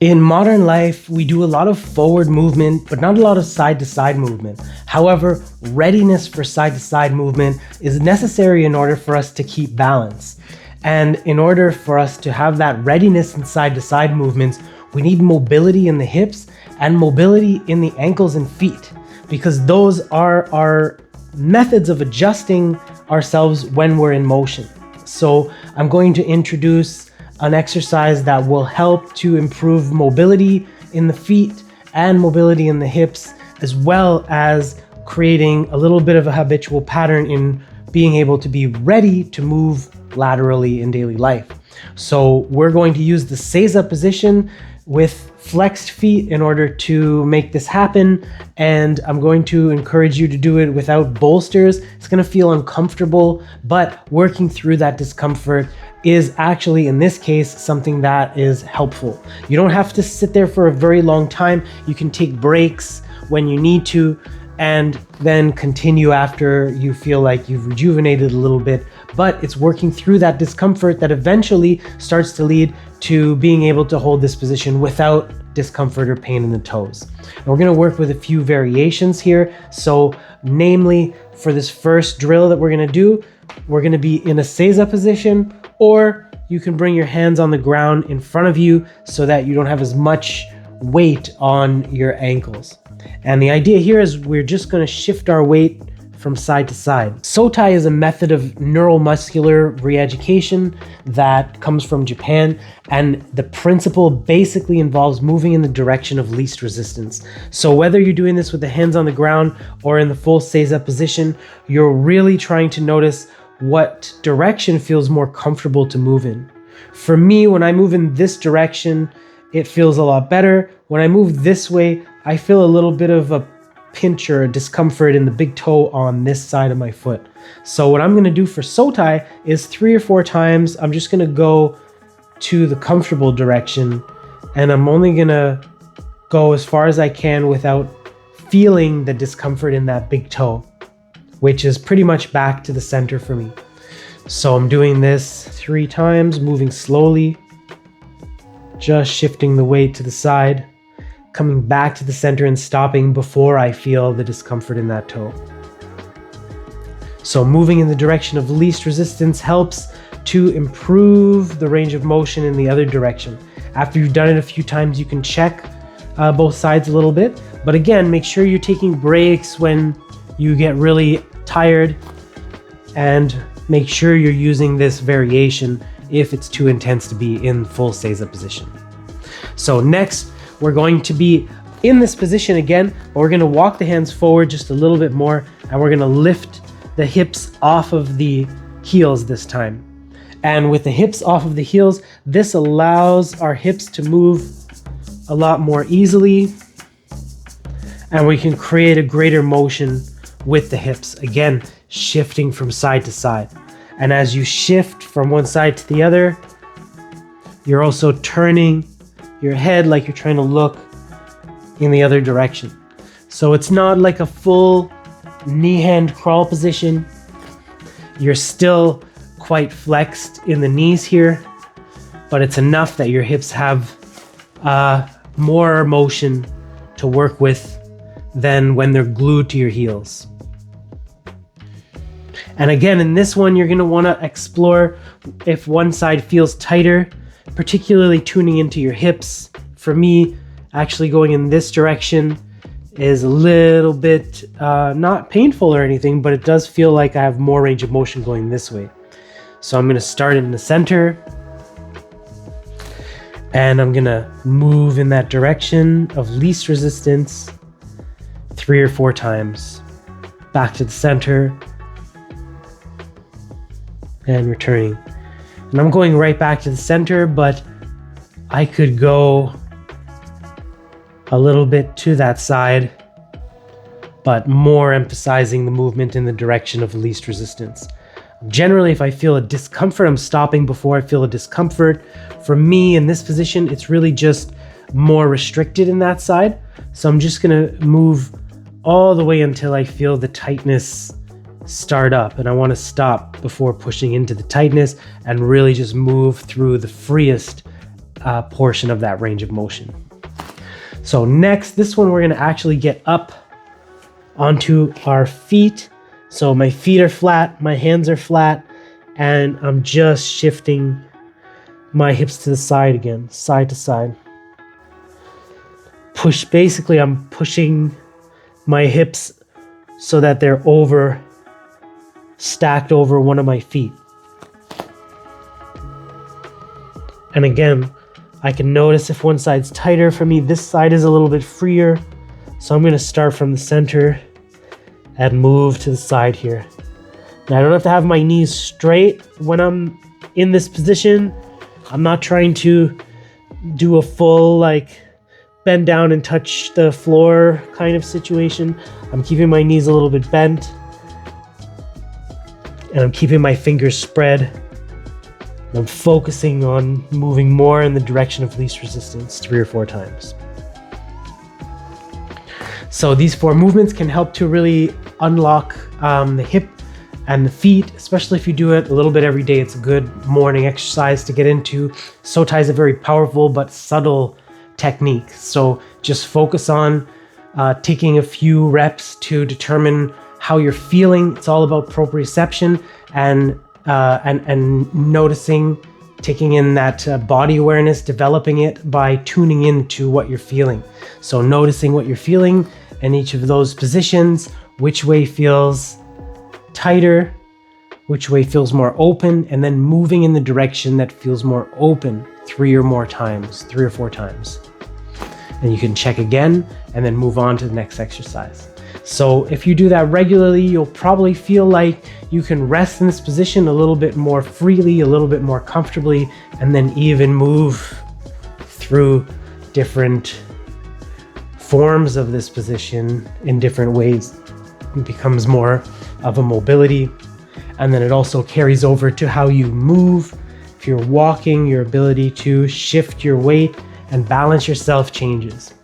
In modern life, we do a lot of forward movement, but not a lot of side-to-side movement. However, readiness for side-to-side movement is necessary in order for us to keep balance. And in order for us to have that readiness in side-to-side movements, we need mobility in the hips and mobility in the ankles and feet, because those are our methods of adjusting ourselves when we're in motion. So I'm going to introduce an exercise that will help to improve mobility in the feet and mobility in the hips, as well as creating a little bit of a habitual pattern in being able to be ready to move laterally in daily life. So we're going to use the Seiza position with flexed feet in order to make this happen. And I'm going to encourage you to do it without bolsters. It's going to feel uncomfortable, but working through that discomfort is actually, in this case, something that is helpful. You don't have to sit there for a very long time. You can take breaks when you need to, and then continue after you feel like you've rejuvenated a little bit. But it's working through that discomfort that eventually starts to lead to being able to hold this position without discomfort or pain in the toes. And we're going to work with a few variations here. So namely, for this first drill that we're going to do, we're going to be in a Seiza position, or you can bring your hands on the ground in front of you so that you don't have as much weight on your ankles. And the idea here is we're just going to shift our weight from side to side. Sotai is a method of neuromuscular re-education that comes from Japan, and the principle basically involves moving in the direction of least resistance. So whether you're doing this with the hands on the ground or in the full Seiza position, you're really trying to notice what direction feels more comfortable to move in. For me, when I move in this direction, it feels a lot better. When I move this way, I feel a little bit of a pinch or a discomfort in the big toe on this side of my foot. So what I'm going to do for Sotai is 3 or 4 times, I'm just going to go to the comfortable direction, and I'm only going to go as far as I can without feeling the discomfort in that big toe, which is pretty much back to the center for me. So I'm doing this 3 times, moving slowly, just shifting the weight to the side, coming back to the center and stopping before I feel the discomfort in that toe. So moving in the direction of least resistance helps to improve the range of motion in the other direction. After you've done it a few times, you can check both sides a little bit. But again, make sure you're taking breaks when you get really tired, and make sure you're using this variation if it's too intense to be in full Seiza position. So next, we're going to be in this position again, but we're going to walk the hands forward just a little bit more, and we're going to lift the hips off of the heels this time. And with the hips off of the heels, this allows our hips to move a lot more easily, and we can create a greater motion with the hips, again, shifting from side to side. And as you shift from one side to the other, you're also turning your head like you're trying to look in the other direction. So it's not like a full knee hand crawl position. You're still quite flexed in the knees here, but it's enough that your hips have more motion to work with than when they're glued to your heels. And again, in this one, you're going to want to explore if one side feels tighter, particularly tuning into your hips. For me, actually going in this direction is a little bit not painful or anything, but it does feel like I have more range of motion going this way. So I'm going to start in the center, and I'm going to move in that direction of least resistance 3 or 4 times, back to the center, and returning. And I'm going right back to the center, but I could go a little bit to that side, but more emphasizing the movement in the direction of least resistance. Generally, if I feel a discomfort, I'm stopping before I feel a discomfort. For me, in this position, it's really just more restricted in that side. So I'm just gonna move all the way until I feel the tightness start up, and I want to stop before pushing into the tightness and really just move through the freest portion of that range of motion. So next, this one we're gonna actually get up onto our feet. So my feet are flat, my hands are flat, and I'm just shifting my hips to the side again, side to side. Basically I'm pushing my hips so that they're stacked over one of my feet. And again, I can notice if one side's tighter for me, this side is a little bit freer. So I'm gonna start from the center and move to the side here. Now I don't have to have my knees straight when I'm in this position. I'm not trying to do a full bend down and touch the floor kind of situation. I'm keeping my knees a little bit bent, and I'm keeping my fingers spread. I'm focusing on moving more in the direction of least resistance 3 or 4 times. So these 4 movements can help to really unlock the hip and the feet, especially if you do it a little bit every day. It's a good morning exercise to get into. Sotai is a very powerful but subtle technique. So just focus on taking a few reps to determine how you're feeling. It's all about proprioception and noticing, taking in that body awareness, developing it by tuning into what you're feeling. So noticing what you're feeling in each of those positions, which way feels tighter, which way feels more open, and then moving in the direction that feels more open 3 or 4 times. And you can check again and then move on to the next exercise. So if you do that regularly, you'll probably feel like you can rest in this position a little bit more freely, a little bit more comfortably, and then even move through different forms of this position in different ways. It becomes more of a mobility, and then it also carries over to how you move. If you're walking, your ability to shift your weight and balance yourself changes.